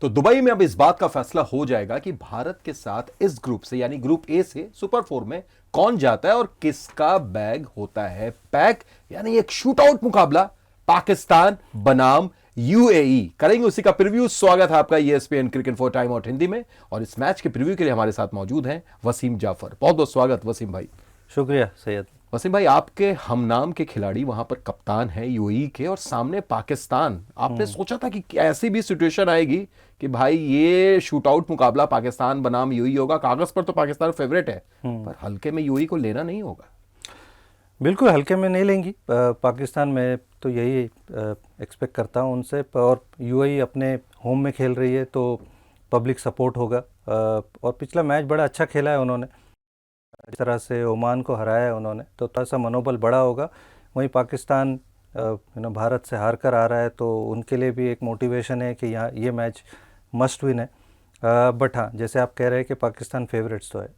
तो दुबई में अब इस बात का फैसला हो जाएगा कि भारत के साथ इस ग्रुप से यानी ग्रुप ए से सुपर 4 में कौन जाता है और किसका बैग होता है पैक। यानी एक शूट आउट मुकाबला पाकिस्तान बनाम यूएई करेंगे, उसी का प्रीव्यू। स्वागत है आपका ESPN cricket for time out Hindi में, और इस मैच के प्रीव्यू के लिए हमारे साथ मौजूद हैं वसीम जाफर। बहुत बहुत स्वागत वसीम भाई। शुक्रिया सैयद। वसीम भाई, आपके हम नाम के खिलाड़ी वहां पर कप्तान है यूएई के और सामने पाकिस्तान। आपने सोचा था कि ऐसी भी सिचुएशन आएगी कि भाई ये शूट आउट मुकाबला पाकिस्तान बनाम यूएई होगा? कागज पर तो पाकिस्तान फेवरेट है, पर हल्के में यूएई को लेना नहीं होगा। बिल्कुल हल्के में नहीं लेंगी पाकिस्तान में, तो यही एक्सपेक्ट करता हूँ उनसे। और यूएई अपने होम में खेल रही है तो पब्लिक सपोर्ट होगा। और पिछला मैच बड़ा अच्छा खेला है उन्होंने, जिस तरह से ओमान को हराया है उन्होंने, तो थोड़ा सा मनोबल बड़ा होगा। वहीं पाकिस्तान भारत से हार कर आ रहा है, तो उनके लिए भी एक मोटिवेशन है कि यहाँ ये मैच मस्ट विन है। बट हाँ, जैसे आप कह रहे हैं कि पाकिस्तान फेवरेट्स तो है।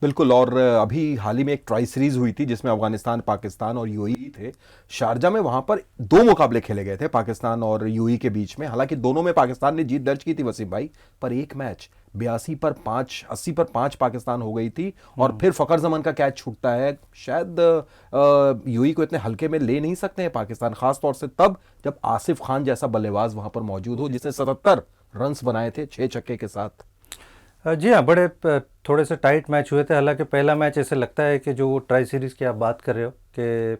बिल्कुल। और अभी हाल ही में एक ट्राई सीरीज हुई थी जिसमें अफगानिस्तान, पाकिस्तान और यूएई थे शारजा में। वहां पर दो मुकाबले खेले गए थे पाकिस्तान और यूएई के बीच में। हालांकि दोनों में पाकिस्तान ने जीत दर्ज की थी वसीम भाई, पर एक मैच 82 पर 5, 80 पर 5 पाकिस्तान हो गई थी। और फिर फखर जमान का कैच छूटता है। शायद यूएई को इतने हल्के में ले नहीं सकते हैं पाकिस्तान, खासतौर से तब जब आसिफ खान जैसा बल्लेबाज वहां पर मौजूद हो जिसने 77 रन बनाए थे 6 छक्के के साथ। जी हाँ, बड़े थोड़े से टाइट मैच हुए थे। हालांकि पहला मैच ऐसे लगता है कि जो वो ट्राई सीरीज़ की आप बात कर रहे हो, कि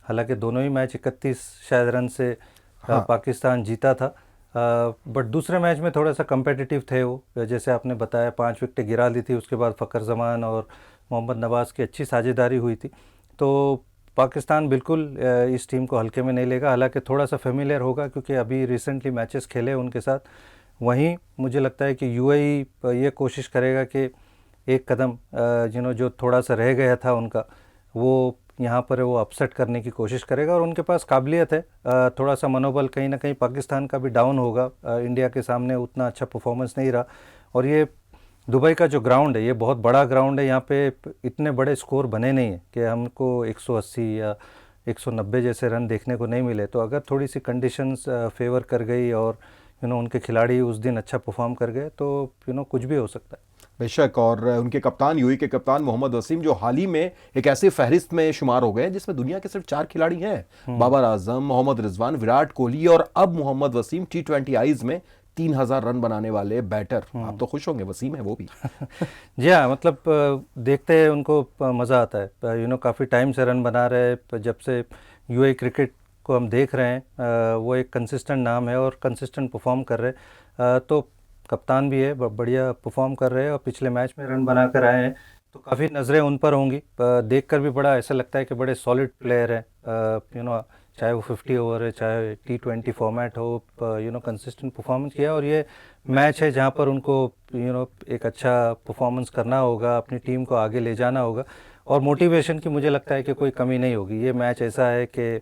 हालांकि दोनों ही मैच 31 शायद रन से हाँ। पाकिस्तान जीता था। बट दूसरे मैच में थोड़ा सा कम्पिटिटिव थे वो, जैसे आपने बताया 5 विकेटें गिरा दी थी। उसके बाद फ़खर जमान और मोहम्मद नवाज़ की अच्छी साझेदारी हुई थी। तो पाकिस्तान बिल्कुल इस टीम को हल्के में नहीं लेगा। हालांकि थोड़ा सा फेमिलियर होगा क्योंकि अभी रिसेंटली मैचेस खेले उनके साथ। वहीं मुझे लगता है कि यूएई ये कोशिश करेगा कि एक कदम जो थोड़ा सा रह गया था उनका, वो यहाँ पर वो अपसेट करने की कोशिश करेगा। और उनके पास काबिलियत है। थोड़ा सा मनोबल कहीं ना कहीं पाकिस्तान का भी डाउन होगा। इंडिया के सामने उतना अच्छा परफॉर्मेंस नहीं रहा। और ये दुबई का जो ग्राउंड है, ये बहुत बड़ा ग्राउंड है। यहाँ पे इतने बड़े स्कोर बने नहीं हैं कि हमको 180 या 190 जैसे रन देखने को नहीं मिले। तो अगर थोड़ी सी कंडीशंस फेवर कर गई और उनके खिलाड़ी उस दिन अच्छा परफॉर्म कर गए, तो कुछ भी हो सकता है। बेशक। और उनके कप्तान, यूएई के कप्तान मोहम्मद वसीम, जो हाल ही में एक ऐसे फहरिस्त में शुमार हो गए हैं जिसमें दुनिया के सिर्फ 4 खिलाड़ी हैं, बाबर आजम, मोहम्मद रिजवान, विराट कोहली और अब मोहम्मद वसीम। T20 आईज में 3000 रन बनाने वाले बैटर। आप तो खुश होंगे, वसीम है वो भी। जी हाँ, मतलब देखते हैं उनको मज़ा आता है। काफ़ी टाइम से रन बना रहे हैं। जब से यूएई क्रिकेट को हम देख रहे हैं, वो एक कंसिस्टेंट नाम है और कंसिस्टेंट परफॉर्म कर रहे हैं। तो कप्तान भी है, बढ़िया परफॉर्म कर रहे हैं और पिछले मैच में रन बना कर आए हैं, तो काफ़ी नज़रें उन पर होंगी। देखकर भी बड़ा ऐसा लगता है कि बड़े सॉलिड प्लेयर हैं। चाहे वो 50 ओवर है, चाहे T20 फॉर्मेट हो, कंसिस्टेंट परफॉर्मेंस किया। और ये मैच है जहाँ पर उनको एक अच्छा परफॉर्मेंस करना होगा, अपनी टीम को आगे ले जाना होगा। और मोटिवेशन की मुझे लगता है कि कोई कमी नहीं होगी। ये मैच ऐसा है कि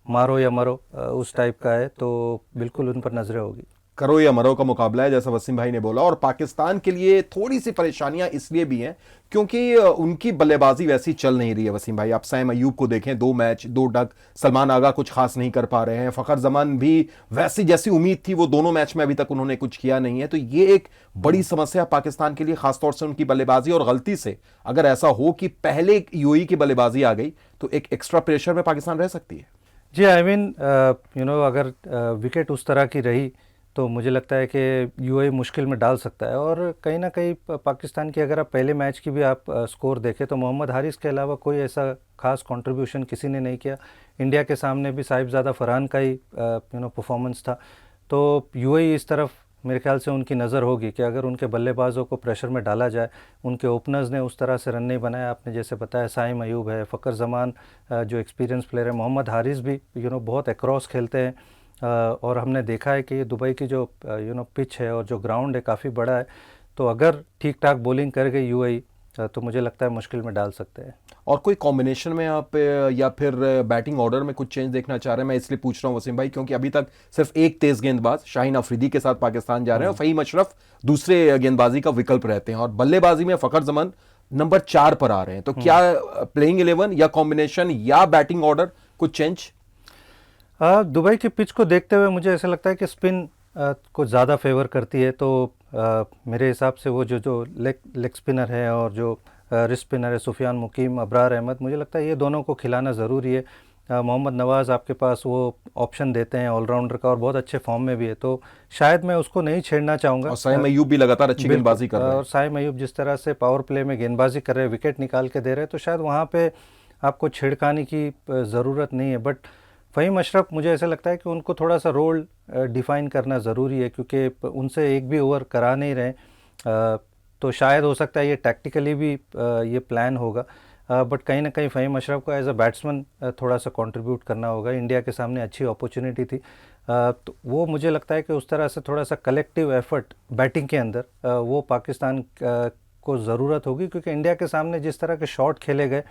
मारो या मरो उस टाइप का है, तो बिल्कुल उन पर नजरें होगी। करो या मरो का मुकाबला है, जैसा वसीम भाई ने बोला। और पाकिस्तान के लिए थोड़ी सी परेशानियां इसलिए भी हैं क्योंकि उनकी बल्लेबाजी वैसी चल नहीं रही है वसीम भाई। आप सैम अयूब को देखें, 2 मैच 2 डक। सलमान आगा कुछ खास नहीं कर पा रहे हैं। फखर जमान भी वैसी जैसी उम्मीद थी वो दोनों मैच में अभी तक उन्होंने कुछ किया नहीं है। तो ये एक बड़ी समस्या पाकिस्तान के लिए, खासतौर से उनकी बल्लेबाजी। और गलती से अगर ऐसा हो कि पहले यूएई की बल्लेबाजी आ गई तो एक एक्स्ट्रा प्रेशर में पाकिस्तान रह सकती है। जी, आई मीन अगर विकेट उस तरह की रही तो मुझे लगता है कि यूएई मुश्किल में डाल सकता है। और कहीं ना कहीं पाकिस्तान की अगर आप पहले मैच की भी आप स्कोर देखें तो मोहम्मद हारिस के अलावा कोई ऐसा खास कंट्रीब्यूशन किसी ने नहीं किया। इंडिया के सामने भी साहिबजादा फरहान का ही परफॉर्मेंस था। तो यूएई इस तरफ मेरे ख्याल से उनकी नज़र होगी कि अगर उनके बल्लेबाजों को प्रेशर में डाला जाए। उनके ओपनर्स ने उस तरह से रन नहीं बनाया। आपने जैसे बताया, साइम अयूब है, फ़खर जमान जो एक्सपीरियंस प्लेयर है, मोहम्मद हारिस भी बहुत अक्रॉस खेलते हैं। और हमने देखा है कि दुबई की जो पिच है और जो ग्राउंड है काफ़ी बड़ा है। तो अगर ठीक ठाक बॉलिंग कर गई यूएई तो मुझे लगता है मुश्किल में डाल सकते हैं। और कोई कॉम्बिनेशन में आप या फिर बैटिंग ऑर्डर में कुछ चेंज देखना चाह रहे हैं? मैं इसलिए पूछ रहा हूं वसीम भाई क्योंकि अभी तक सिर्फ एक तेज गेंदबाज शाहीन अफरीदी के साथ पाकिस्तान जा रहे हैं और फ़हीम अशरफ दूसरे गेंदबाजी का विकल्प रहते हैं। और बल्लेबाजी में फ़खर जमान नंबर 4 पर आ रहे हैं। तो क्या प्लेइंग 11 या कॉम्बिनेशन या बैटिंग ऑर्डर कुछ चेंज? दुबई की पिच को देखते हुए मुझे ऐसा लगता है कि स्पिन को ज़्यादा फेवर करती है, तो मेरे हिसाब से वो जो लेग स्पिनर है और जो रिस्ट स्पिनर है सुफियान मुकीम, अबरार अहमद, मुझे लगता है ये दोनों को खिलाना ज़रूरी है। मोहम्मद नवाज़ आपके पास वो ऑप्शन देते हैं ऑलराउंडर का और बहुत अच्छे फॉर्म में भी है, तो शायद मैं उसको नहीं छेड़ना चाहूँगा। और साइम अयूब भी लगातार अच्छी बिल्कुल, गेंदबाजी कर रहे हैं। और साइम अयूब जिस तरह से पावर प्ले में गेंदबाजी कर रहे हैं, विकेट निकाल के दे रहे हैं, तो शायद वहाँ पे आपको छेड़खानी की ज़रूरत नहीं है। बट फ़हीम अशरफ, मुझे ऐसा लगता है कि उनको थोड़ा सा रोल डिफ़ाइन करना ज़रूरी है, क्योंकि उनसे एक भी ओवर करा नहीं रहे। तो शायद हो सकता है ये टैक्टिकली भी ये प्लान होगा, बट कहीं ना कहीं फ़हीम अशरफ को एज अ बैट्समैन थोड़ा सा कंट्रीब्यूट करना होगा। इंडिया के सामने अच्छी अपॉर्चुनिटी थी, तो वो मुझे लगता है कि उस तरह से थोड़ा सा कलेक्टिव एफर्ट बैटिंग के अंदर वो पाकिस्तान को ज़रूरत होगी, क्योंकि इंडिया के सामने जिस तरह के शॉट खेले गए,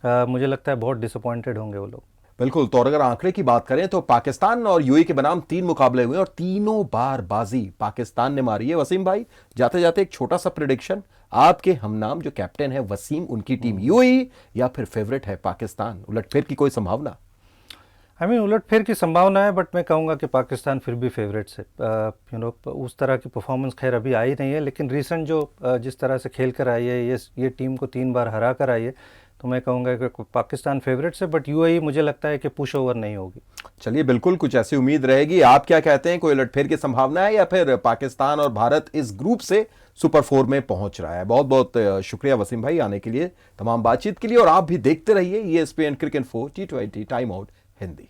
मुझे लगता है बहुत डिसअपॉइंटेड होंगे वो लोग। बिल्कुल। तो अगर आंकड़े की बात करें तो पाकिस्तान और यूएई के बनाम 3 मुकाबले हुए और तीनों बार बाजी पाकिस्तान ने मारी है। वसीम भाई, जाते जाते एक छोटा सा प्रिडिक्शन, आपके हमनाम जो कैप्टन है वसीम, उनकी टीम यूएई या फिर फेवरेट है पाकिस्तान? उलटफेर की कोई संभावना? उलटफेर की संभावना है, बट मैं कहूँगा कि पाकिस्तान फिर भी फेवरेट से, उस तरह की परफॉर्मेंस खैर अभी आई नहीं है, लेकिन रिसेंट जो जिस तरह से खेल कर आई है, ये टीम को 3 बार हरा कर आई है, तो मैं कहूँगा कि पाकिस्तान फेवरेट से, बट यूएई मुझे लगता है कि पुश ओवर नहीं होगी। चलिए, बिल्कुल कुछ ऐसी उम्मीद रहेगी। आप क्या कहते हैं, कोई उलटफेर की संभावना है या फिर पाकिस्तान और भारत इस ग्रुप से सुपर 4 में पहुंच रहा है? बहुत बहुत शुक्रिया वसीम भाई आने के लिए, तमाम बातचीत के लिए। और आप भी देखते रहिए ESPN Cricinfo T20 time out Hindi.